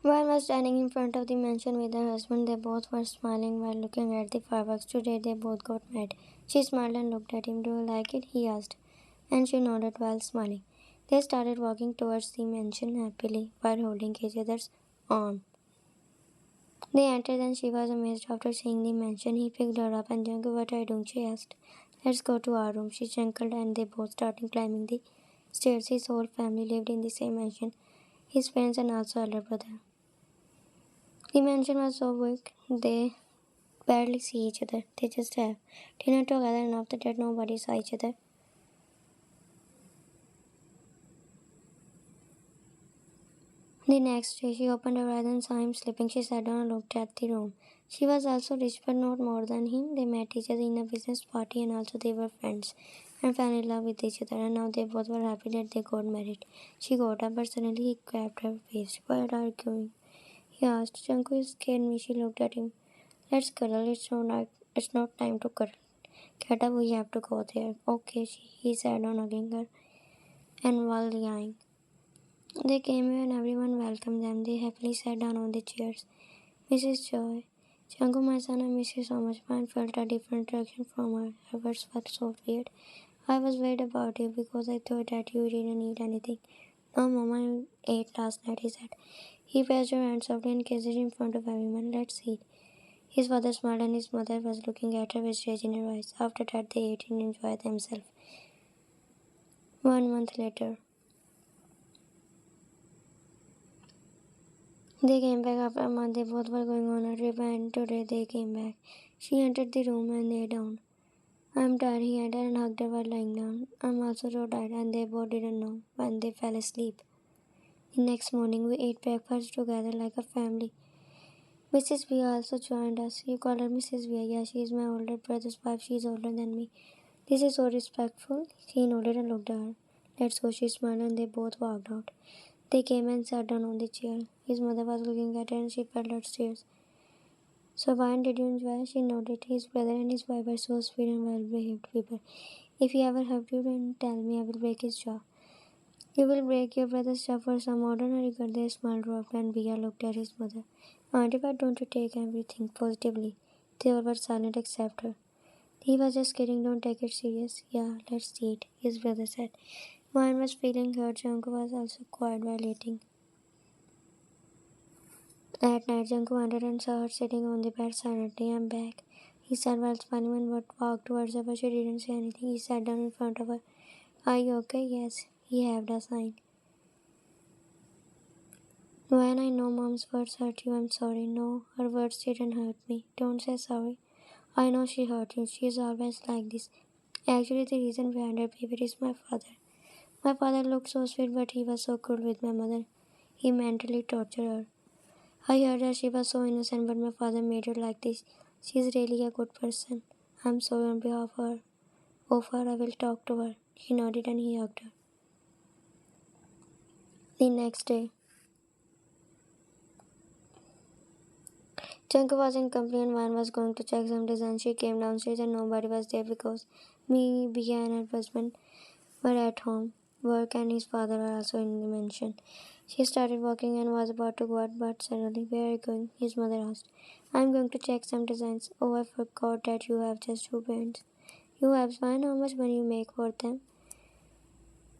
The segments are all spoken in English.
One was standing in front of the mansion with her husband. They both were smiling while looking at the fireworks. Today they both got married. She smiled and looked at him. Do you like it? He asked, and she nodded while smiling. They started walking towards the mansion happily while holding each other's arm. They entered and she was amazed after seeing the mansion. He picked her up and Junko, what are you doing? She asked. Let's go to our room. She chuckled and they both started climbing the stairs. His whole family lived in the same mansion. His parents and also elder brother. The mansion was so big they barely see each other. They just have dinner together and after that nobody saw each other. The next day she opened her eyes and saw him sleeping. She sat down and looked at the room. She was also rich but not more than him. They met each other in a business party and also they were friends and fell in love with each other and now they both were happy that they got married. She got up but suddenly he grabbed her face. Where are you going? He asked. Janku, you scared me. She looked at him. Let's cuddle. It's not time to cuddle. Get up, we have to go there. Okay, he sat down hugging her and while lying. They came here and everyone welcomed them. They happily sat down on the chairs. Mrs. Joy. Janku, my son, I miss you so much. Mine felt a different direction from her. Her words felt so weird. I was worried about you because I thought that you didn't eat anything. No, Mama, I ate last night, he said. He patted her hand softly and kissed her in front of everyone. Let's eat. His father smiled and his mother was looking at her with rage in her eyes. After that, they ate and enjoyed themselves. 1 month later, they came back after a month. They both were going on a trip and today they came back. She entered the room and lay down. I'm tired, he entered and hugged her while lying down. I'm also so tired and they both didn't know when they fell asleep. The next morning, we ate breakfast together like a family. Mrs. V also joined us. You call her Mrs. V? Yeah, she is my older brother's wife. She is older than me. This is so respectful. He nodded and looked at her. Let's go, she smiled and they both walked out. They came and sat down on the chair. His mother was looking at her and she felt her tears. So why did you enjoy? She nodded. His brother and his wife are so sweet and well-behaved people. If he ever helped you, then tell me. I will break his jaw. You will break your brother's jaw for some ordinary girl. Their smile dropped and Bia looked at his mother. Auntie, why don't you take everything positively? They all were silent except her. He was just kidding, don't take it serious. Yeah, let's eat, his brother said. Mine was feeling hurt. Janko was also quiet while eating. At night, Janko wandered and saw her sitting on the bed silently. I'm back, he said while smiling and walked towards her, but she didn't say anything. He sat down in front of her. Are you okay? Yes, he had a sign. When I know mom's words hurt you, I'm sorry. No, her words didn't hurt me. Don't say sorry. I know she hurt you. She is always like this. Actually, the reason behind her behavior is my father. My father looked so sweet, but he was so cruel with my mother. He mentally tortured her. I heard that she was so innocent, but my father made her like this. She is really a good person. I'm sorry on behalf of her. I will talk to her. He nodded and he hugged her. The next day, Chunka was in company and Van was going to check some designs. She came downstairs and nobody was there because me, Bia and her husband were at home. Work and his father were also in the mansion. She started walking and was about to go out, but suddenly, where are you going? His mother asked. I'm going to check some designs. Oh, I forgot that you have just 2 parents. You have fine. How much money you make for them?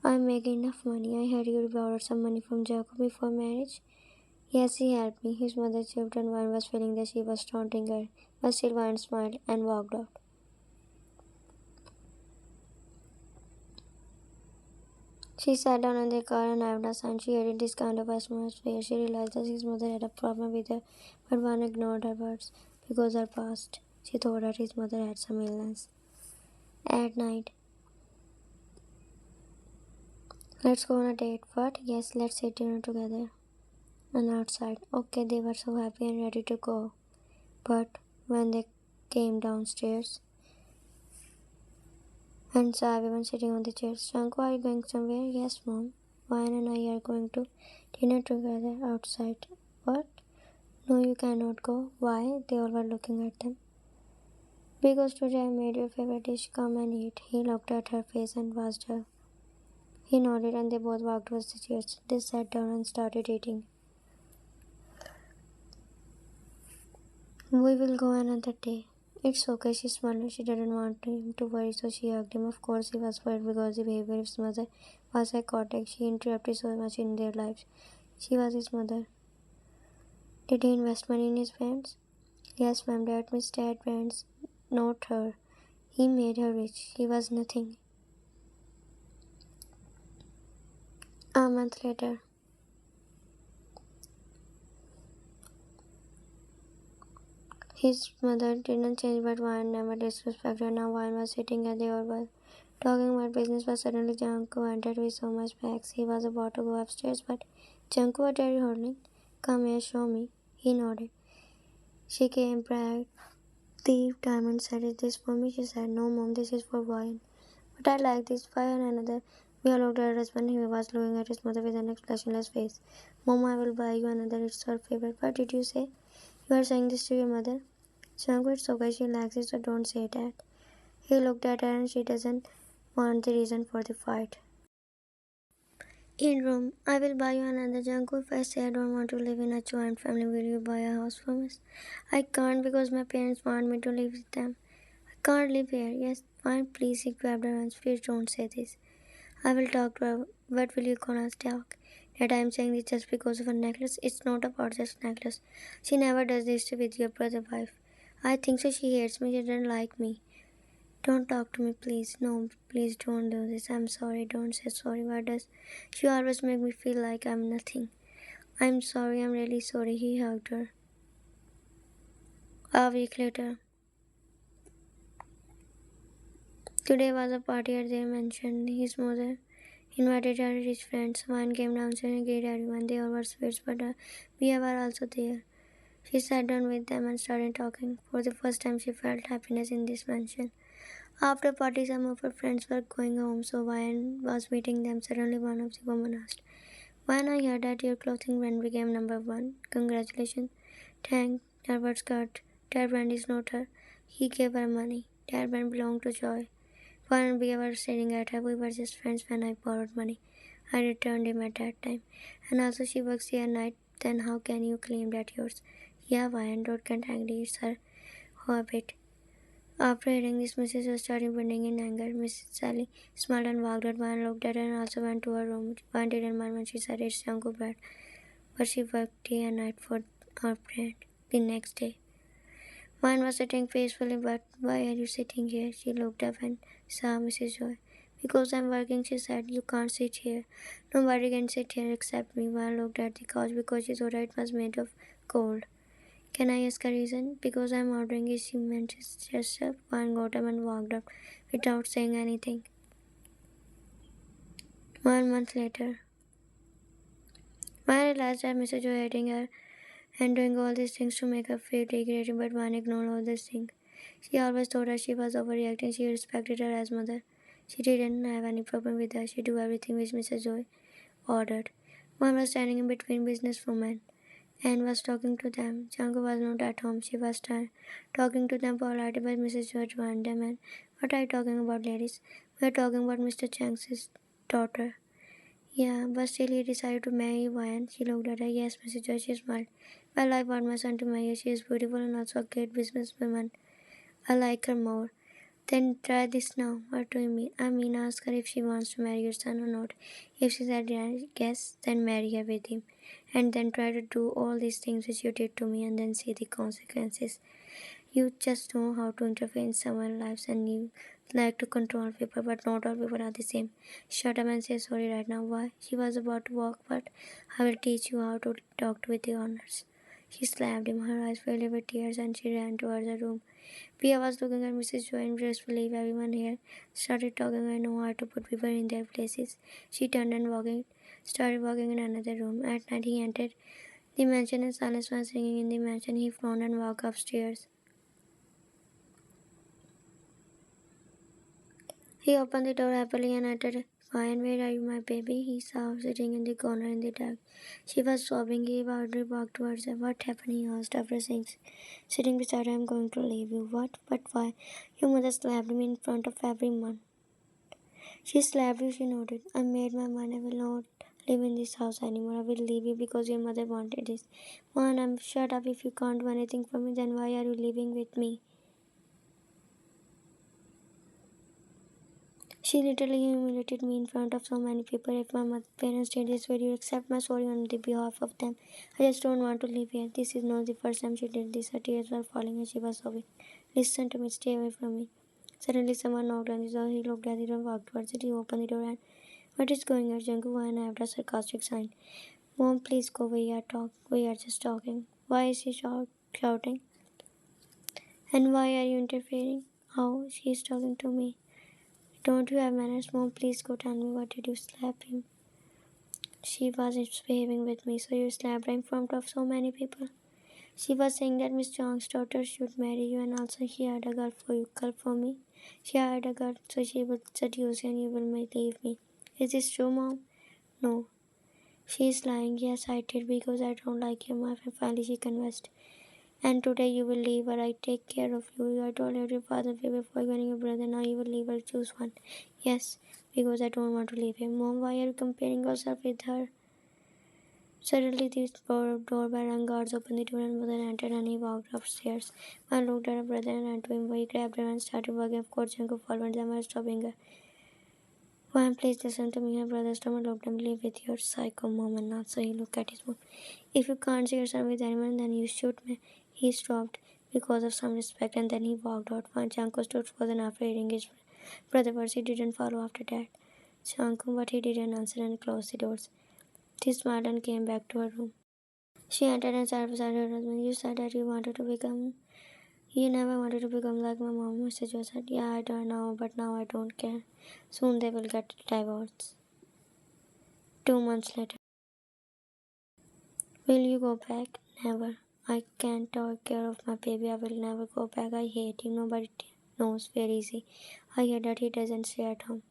I make enough money. I heard you borrowed some money from Jacob before marriage. Yes, he helped me. His mother chirped and Vine was feeling that she was taunting her, but still Vine smiled and walked out. She sat down in the car and haved a sign. She hated this kind of atmosphere. She realized that his mother had a problem with her, but Vine ignored her words because her past. She thought that his mother had some illness. At night, let's go on a date. What? Yes, let's eat dinner together. And outside. Okay, they were so happy and ready to go. But when they came downstairs, and saw everyone sitting on the chairs. Shanku, are you going somewhere? Yes, Mom. Vine and I are going to dinner together outside. What? No, you cannot go. Why? They all were looking at them. Because today I made your favorite dish. Come and eat. He looked at her face and watched her. He nodded and they both walked towards the chairs. They sat down and started eating. We will go another day. It's okay, she smiled. She didn't want him to worry, so she hugged him. Of course, he was worried because the behavior of his mother was psychotic. She interrupted so much in their lives. She was his mother. Did he invest money in his parents? Yes, ma'am. That means dad parents, not her. He made her rich. He was nothing. A month later, his mother didn't change, but Ryan never disrespected her. Now Ryan was sitting at the oval, talking about business, but suddenly Janko entered with so much bags. He was about to go upstairs, but Janko was very hurling. Come here, show me. He nodded. She came back. The diamond said, is this for me? She said, no, mom, this is for Ryan. But I like this. Why another? We all looked at her husband. He was looking at his mother with an expressionless face. Mom, I will buy you another. It's her favorite. What did you say? You are saying this to your mother? Janko, it's okay. She likes it, so don't say that. He looked at her and she doesn't want the reason for the fight. In room, I will buy you another Janko. If I say I don't want to live in a joint family, will you buy a house for us? I can't because my parents want me to live with them. I can't live here. Yes, fine, please. He grabbed her hands. Please don't say this. I will talk to her. What will you gonna talk? That I am saying this just because of a necklace. It's not about just necklace. She never does this with your brother wife. I think so. She hates me. She doesn't like me. Don't talk to me, please. No, please don't do this. I'm sorry. Don't say sorry. Why does she always make me feel like I'm nothing? I'm sorry. I'm really sorry. He hugged her. A week later. Today was a party at their mansion. His mother invited her rich friends. One came downstairs and greeted everyone. They all were sweets, but we were also there. She sat down with them and started talking. For the first time, she felt happiness in this mansion. After party, some of her friends were going home, so Ryan was meeting them. Suddenly, one of the women asked, Ryan, I heard that your clothing brand became #1. Congratulations. Thank that was cut. That brand is not her. He gave her money. That brand belonged to Joy. Ryan and we were staring at her. We were just friends when I borrowed money. I returned him at that time. And also, she works here at night. Then how can you claim that yours? Yeah, Ryan, don't get angry. It's her habit. After hearing this, Mrs. was started burning in anger. Mrs. Sally smiled and walked out. Van looked at her and also went to her room. Van didn't mind when she said it's Janko bad, but she worked day and night for our brand. The next day, Van was sitting peacefully, but why are you sitting here? She looked up and saw Mrs. Joy. Because I'm working, she said. You can't sit here. Nobody can sit here except me. Van looked at the couch because she thought it was made of gold. Can I ask a reason? Because I'm ordering a cement gesture. One got up and walked up without saying anything. 1 month later, I realized that Mrs. Joy hating her and doing all these things to make her feel degraded, but Van ignored all these things. She always thought that she was overreacting. She respected her as mother. She didn't have any problem with her. She do everything which Mrs. Joy ordered. One was standing in between businesswomen and was talking to them. Janko was not at home. She was talking to them politely, but Mrs. George warned them. And what are you talking about, ladies? We are talking about Mr. Chang's daughter. Yeah, but still he decided to marry Ryan. She looked at her. Yes, Mrs. George, she smiled. Well, I want my son to marry her. She is beautiful and also a great businesswoman. I like her more. Then try this now. What do you mean? I mean, ask her if she wants to marry your son or not. If she said yes, then marry her with him. And then try to do all these things which you did to me and then see the consequences. You just know how to interfere in someone's lives and you like to control people, but not all people are the same. Shut up and say sorry right now. Why? She was about to walk, but I will teach you how to talk with the honors. She slapped him. Her eyes filled with tears and she ran towards the room. Pia was looking at Mrs. Joy and just believe everyone here started talking. I know how to put people in their places. She turned and started walking in another room. At night he entered the mansion and silence was ringing in the mansion. He frowned and walked upstairs. He opened the door happily and entered. Fine, where are you, my baby? He saw her sitting in the corner in the dark. She was sobbing. He proudly walked towards her. What happened? He asked after sitting beside her. I'm going to leave you. What? But why? Your mother slapped me in front of everyone. She slapped you, she nodded. I made my mind. I will not live in this house anymore. I will leave you because your mother wanted this. Mohan, I'm shut up. If you can't do anything for me, then why are you living with me? She literally humiliated me in front of so many people. If my parents did this, will you accept my sorry on the behalf of them? I just don't want to live here. This is not the first time she did this. Her tears were falling and she was sobbing. Listen to me, stay away from me. Suddenly someone knocked on the door. He looked at the door and walked towards it. He opened the door and, what is going on, Jungkook? And I have a sarcastic sign. Mom, please go. We are just talking. Why is he shouting? And why are you interfering? How? She is talking to me. Don't you have manners? Mom, please go tell me, what did you slap him? She was misbehaving with me, so you slapped her in front of so many people. She was saying that Miss Chong's daughter should marry you and also she had a girl for me. She had a girl so she would seduce you and you will leave me. Is this true, Mom? No. She is lying. Yes, I did because I don't like your mom. And finally she confessed. And today you will leave her. I take care of you. I told your father before you and your brother. Now you will leave her. Choose one. Yes, because I don't want to leave him. Mom, why are you comparing yourself with her? Suddenly the doorbell rang. Guards opened the door and mother entered and he walked upstairs. I looked at her brother and ran to him. He grabbed her and started walking. Of course, Jungkook followed them while stopping her. Mom, please listen to me. Her brother stomach looked at me. Live with your psycho mom and not. So he looked at his mom. If you can't see yourself with anyone, then you shoot me. He stopped because of some respect and then he walked out. Jungkook stood frozen after hearing his brother words. He didn't follow after that. Jungkook, but he didn't answer and closed the doors. She smiled and came back to her room. She entered and sat beside her husband. You said that you never wanted to become like my mom, Mr. Joe said. Yeah, I don't know, but now I don't care. Soon they will get divorced. 2 months later. Will you go back? Never. I can't take care of my baby. I will never go back. I hate him. Nobody knows where is he. I hear that he doesn't stay at home.